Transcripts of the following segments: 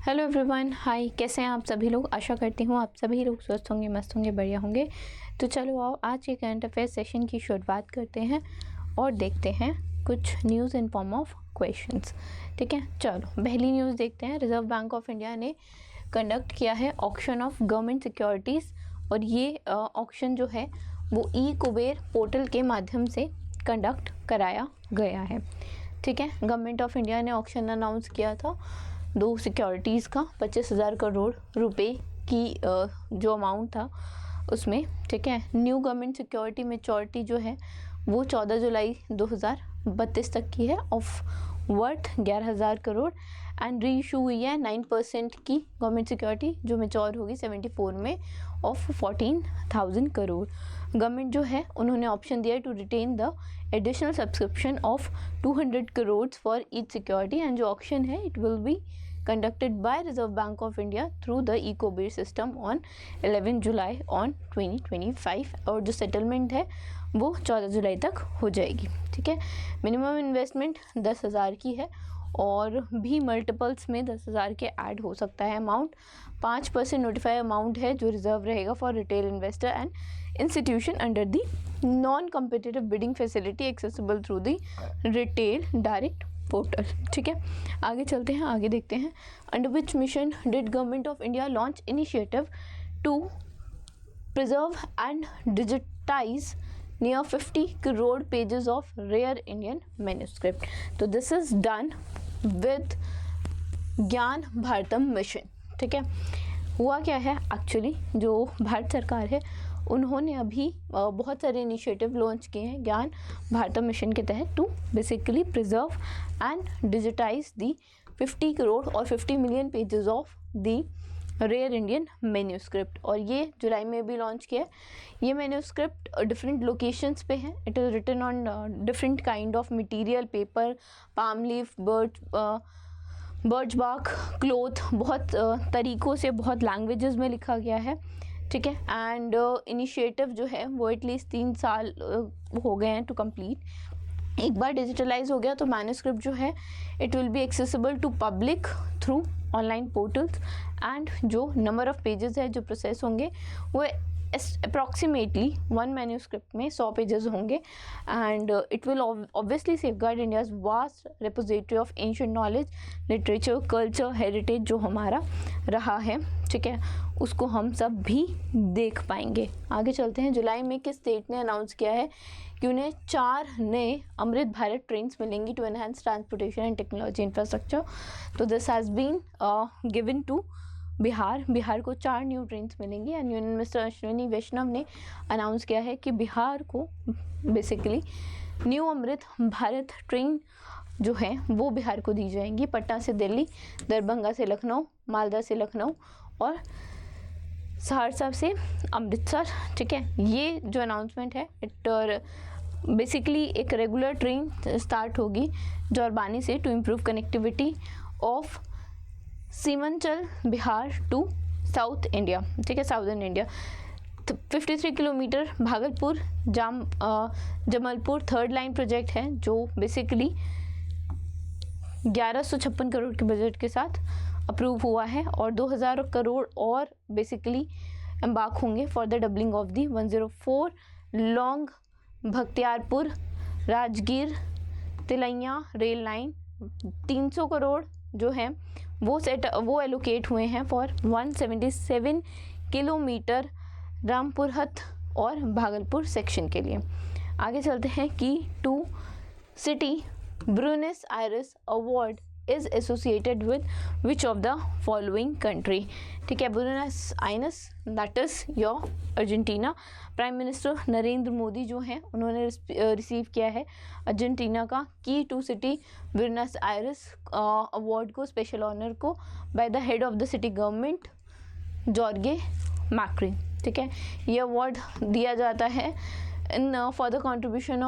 Hello everyone, हाय। कैसे हैं आप सभी लोग? आशा करती हूँ आप सभी लोग स्वस्थ होंगे, मस्त होंगे, बढ़िया होंगे। तो चलो आओ आज के करंट अफेयर सेशन की शुरुआत करते हैं और देखते हैं कुछ news in form of questions. ठीक है, चलो पहली न्यूज़ देखते हैं। रिजर्व बैंक ऑफ इंडिया ने कंडक्ट किया है ऑक्शन ऑफ गवर्नमेंट सिक्योरिटीज़ और ये ऑक्शन जो है वो ई कुबेर पोर्टल के माध्यम से कंडक्ट कराया गया है। ठीक है, गवर्नमेंट ऑफ इंडिया ने ऑक्शन अनाउंस किया था दो सिक्योरिटीज़ का 25,000 करोड़ रुपए की जो अमाउंट था उसमें। ठीक है, न्यू गवर्नमेंट सिक्योरिटी मेच्योरिटी जो है वो 14 जुलाई 2032 तक की है of worth 11,000 crore and re issue हुई है 9% की गवर्नमेंट सिक्योरिटी जो मेच्योर होगी 74 में ऑफ 14,000 करोड़। गवर्नमेंट जो है उन्होंने ऑप्शन दिया to retain the additional subscription of 200 crore for each security and जो ऑप्शन है it will be conducted by Reserve Bank of India through the eCoBir system on 11 July on 2025 और जो सेटलमेंट है वो 14 जुलाई तक हो जाएगी। ठीक है, मिनिमम इन्वेस्टमेंट 10,000 की है और भी मल्टीपल्स में 10,000 के ऐड हो सकता है अमाउंट। 5% नोटिफाई अमाउंट है जो रिजर्व रहेगा for retail investor and institution under the non competitive bidding facility accessible through the retail direct portal. ठीक है, आगे चलते हैं, आगे देखते हैं। Under which mission did government of India launch initiative to preserve and digitize near 50 crore pages of rare Indian manuscript. तो this is done with Gyan Bharatam mission. ठीक है, हुआ क्या है एक्चुअली, जो भारत सरकार है उन्होंने अभी बहुत सारे इनिशिएटिव लॉन्च किए हैं ज्ञान भारतम मिशन के तहत to basically preserve and digitise the 50 crore और 50 million pages of the rare Indian manuscript. और ये जुलाई में भी लॉन्च किया है। ये मैन्युस्क्रिप्ट डिफरेंट लोकेशंस पे है। It is written on different kind of material, paper, palm leaf, birch bark, cloth, बहुत तरीक़ों से बहुत लैंग्वेजेस में लिखा गया है। ठीक है, एंड इनिशिएटिव जो है वो एटलीस्ट 3 साल हो गए हैं टू कंप्लीट। एक बार डिजिटलाइज हो गया तो मैन्युस्क्रिप्ट जो है it will be accessible to public through online portals and जो नंबर ऑफ पेजेस है जो प्रोसेस होंगे वो अप्रॉक्सीमेटली 1 मैन्युस्क्रिप्ट में 100 पेजेस होंगे and it will obviously safeguard India's vast repository of ancient knowledge, literature, culture, heritage जो हमारा रहा है। ठीक है, उसको हम सब भी देख पाएंगे। आगे चलते हैं। जुलाई में किस स्टेट ने अनाउंस किया है कि उन्हें 4 नए अमृत भारत ट्रेन्स मिलेंगी to enhance transportation and technology infrastructure. तो this has been given to Bihar को 4 न्यू ट्रेन्स मिलेंगी and union minister Ashwini Vaishnaw ने अनाउंस किया है कि बिहार को basically new Amrit Bharat train जो है वो बिहार को दी जाएंगी। पटना से दिल्ली, दरभंगा से लखनऊ, मालदा से लखनऊ और सहरसा से अमृतसर। ठीक है, ये जो अनाउंसमेंट है इट बेसिकली एक रेगुलर ट्रेन स्टार्ट होगी जोरबानी से to improve connectivity of Seemanchal Bihar to south India. ठीक है, southern India. 53 kilometre Bhagalpur Jamalpur 3rd line project है जो बेसिकली 1156 करोड़ के बजट के साथ अप्रूव हुआ है और 2000 करोड़ और बेसिकली एम्बार्क होंगे for the doubling of the 104 long Bakhtiyarpur Rajgir Tilaiya rail line. 300 crore जो है वो एलोकेट हुए हैं फॉर 177 किलोमीटर रामपुरहट और भागलपुर सेक्शन के लिए। आगे चलते हैं कि to city Buenos Aires award is associated with which of the following country. ठीक है, Buenos Aires that is your Argentina. Prime minister Narendra Modi जो हैं उन्होंने रिसीव किया है अर्जेंटीना का key to city Buenos Aires award को, स्पेशल ऑनर को by the head of the city government Jorge Macri. ठीक है, ये अवार्ड दिया जाता है for the contribution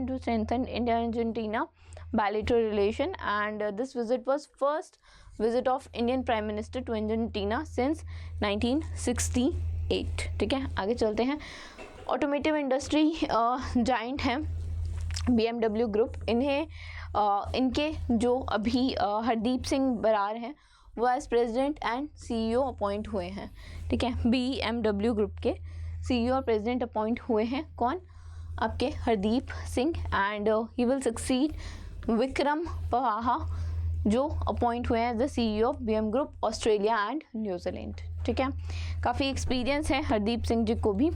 to strengthen India-Argentina bilateral relation and this visit was first visit of Indian Prime Minister to Argentina since 1968। ठीक है, आगे चलते हैं। ऑटोमेटिव इंडस्ट्री जाइंट है BMW ग्रुप, इन्हें इनके जो अभी हरदीप सिंह बरार हैं वो as president and CEO appoint हुए हैं, ठीक है। BMW ग्रुप के सीईओ और प्रेसिडेंट अपॉइंट हुए हैं कौन, आपके Hardeep Singh, and he will succeed Vikram Pawah जो अपॉइंट हुए हैं as the CEO of BM group Australia and New Zealand, ठीक है। काफ़ी एक्सपीरियंस है हरदीप सिंह जी को भी।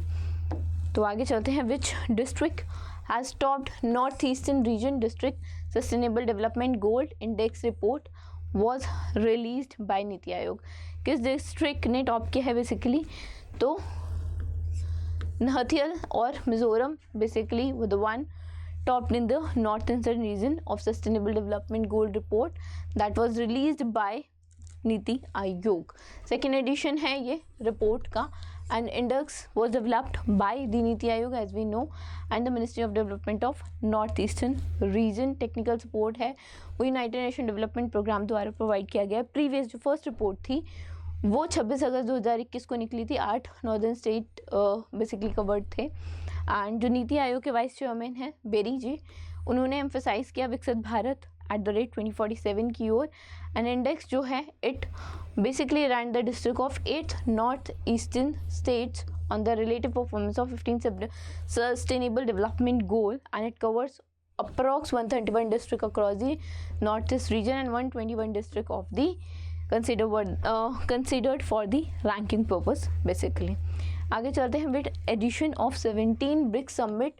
तो आगे चलते हैं। Which district has topped north eastern region district sustainable development gold index report was released by NITI Aayog. किस डिस्ट्रिक्ट ने टॉप किया है बेसिकली, तो नहथियल और मिजोरम बेसिकली वो the one topped in the northeastern region of sustainable development goal report that was released by NITI Aayog. Second edition है ये report का, and index was developed by the NITI Aayog as we know and the Ministry of Development of North Eastern Region। Technical support है वो United nation development programme द्वारा provide किया गया है। Previous जो फर्स्ट रिपोर्ट थी वो 26 अगस्त 2021 को निकली थी। 8 नॉर्दर्न स्टेट बेसिकली कवर्ड थे। एंड जो नीति आयोग के वाइस चेयरमैन हैं बेरी जी, उन्होंने एम्फेसाइज किया विकसित भारत @2047 की ओर। एंड इंडेक्स जो है it basically rank the district of 8 north eastern states on the relative performance of 15 sustainable development goal, and it covers approx 131 district across the northeast region and 121 district of the considered for the ranking purpose basically। आगे चलते हैं। With edition of 17 BRICS summit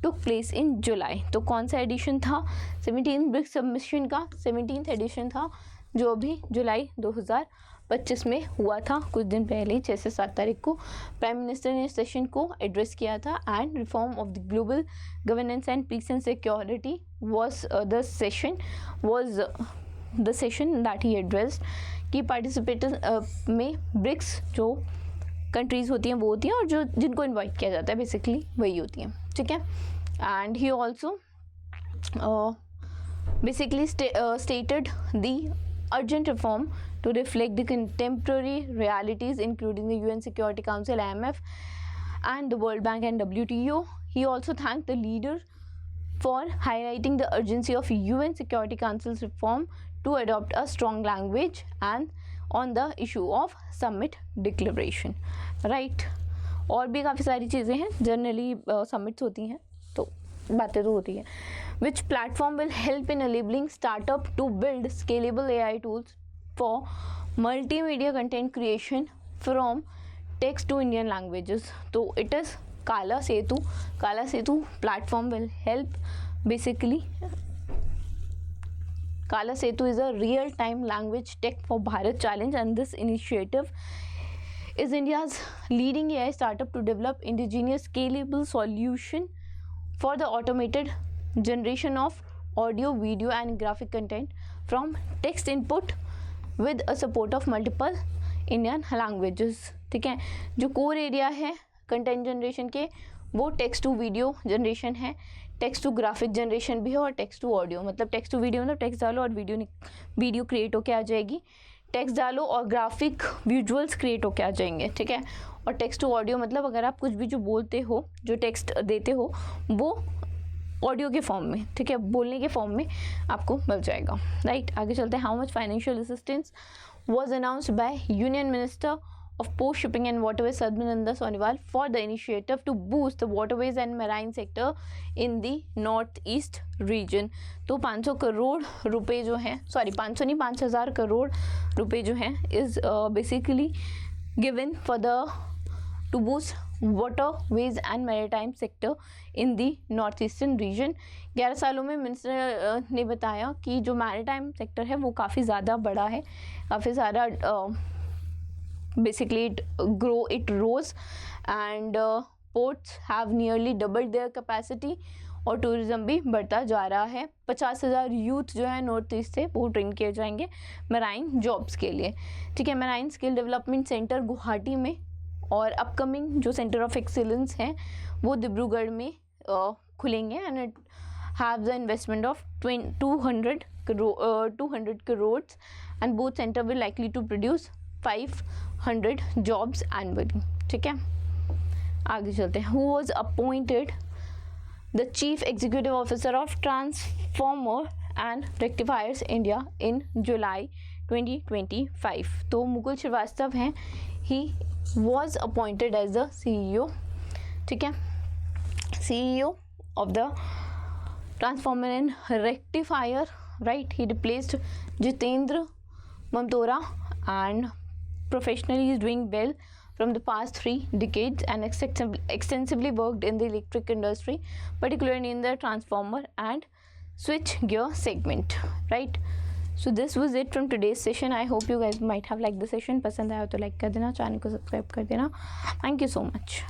took place in जुलाई। तो कौन सा addition था 17 BRICS submission का? 17th addition था जो अभी जुलाई 2025 में हुआ था, कुछ दिन पहले 6 से 7 तारीख को प्राइम मिनिस्टर ने सेशन को एड्रेस किया था। And reform of the global governance and peace and security was the session that he addressed. कि पार्टिसिपेटर्स में ब्रिक्स जो कंट्रीज़ होती हैं वो होती हैं, और जो जिनको इन्वाइट किया जाता है बेसिकली वही होती हैं, ठीक है। And he also basically stated the urgent reform to reflect the contemporary realities including the UN Security Council, IMF, and the World Bank and WTO. He also thanked the leader for highlighting the urgency of UN Security Council's reform to adopt a strong language and on the issue of summit declaration, right। और भी काफ़ी सारी चीज़ें हैं, generally summits होती हैं तो बातें तो होती हैं। Which platform will help in enabling startup to build scalable AI tools for multimedia content creation from text to Indian languages? तो it is Kala Setu. Kala Setu platform will help basically. Kala Setu is a real-time language tech for Bharat challenge, and this initiative is India's leading AI startup to develop indigenous scalable solution for the automated generation of audio, video and graphic content from text input with a support of multiple Indian languages, ठीक है। जो core area है content generation के वो text to video generation है, text to graphic generation भी है, और टेक्स्ट टू ऑडियो। मतलब टेक्स्ट टू वीडियो मतलब टेक्स्ट डालो और वीडियो क्रिएट होके आ जाएगी, टेक्स्ट डालो और ग्राफिक विजुअल्स क्रिएट होके आ जाएंगे, ठीक है। और टेक्स्ट टू ऑडियो मतलब अगर आप कुछ भी जो बोलते हो, जो टेक्स्ट देते हो वो ऑडियो के फॉर्म में, ठीक है, बोलने के फॉर्म में आपको मिल जाएगा, राइट। आगे चलते हैं। How much financial assistance was announced by Union Minister of Post Shipping and Waterways Sarbananda Sonowal for the initiative to boost the waterways and marine sector in the North East region। तो 500 करोड़ रुपए जो हैं, sorry 500 नहीं 5000 करोड़ रुपए जो हैं is basically given for the two boost waterways and maritime sector in the north eastern region। 11 सालों में मिनिस्टर ने बताया कि जो मैरीटाइम सेक्टर है वो काफ़ी ज़्यादा बड़ा है, काफ़ी सारा basically it roads and ports have nearly doubled their capacity, और टूरिज़्म भी बढ़ता जा रहा है। 50,000 यूथ जो है नॉर्थ ईस्ट से वो ट्रेन किए जाएंगे मराइन जॉब्स के लिए, ठीक है। Marine skill development centre Guwahati में और अपकमिंग जो सेंटर ऑफ एक्सीलेंस हैं वो डिब्रूगढ़ में खुलेंगे, and it have the investment of 200 crore and both centre will likely to produce 500 jobs annually, ठीक है। आगे चलते हैं। Who was appointed the chief executive officer of transformer and Rectifiers India in July 2025. तो मुकुल श्रीवास्तव हैं, he was appointed as the CEO, ठीक है, CEO of the Transformer and Rectifier, right? He replaced Jitendra Mamtora and professionally is doing well from the past 3 decades and extensively worked in the electric industry, particularly in the transformer and switch gear segment, right? So this was it from today's session. I hope you guys might have liked the session. पसंद आया तो like कर देना, channel को subscribe कर देना. Thank you so much.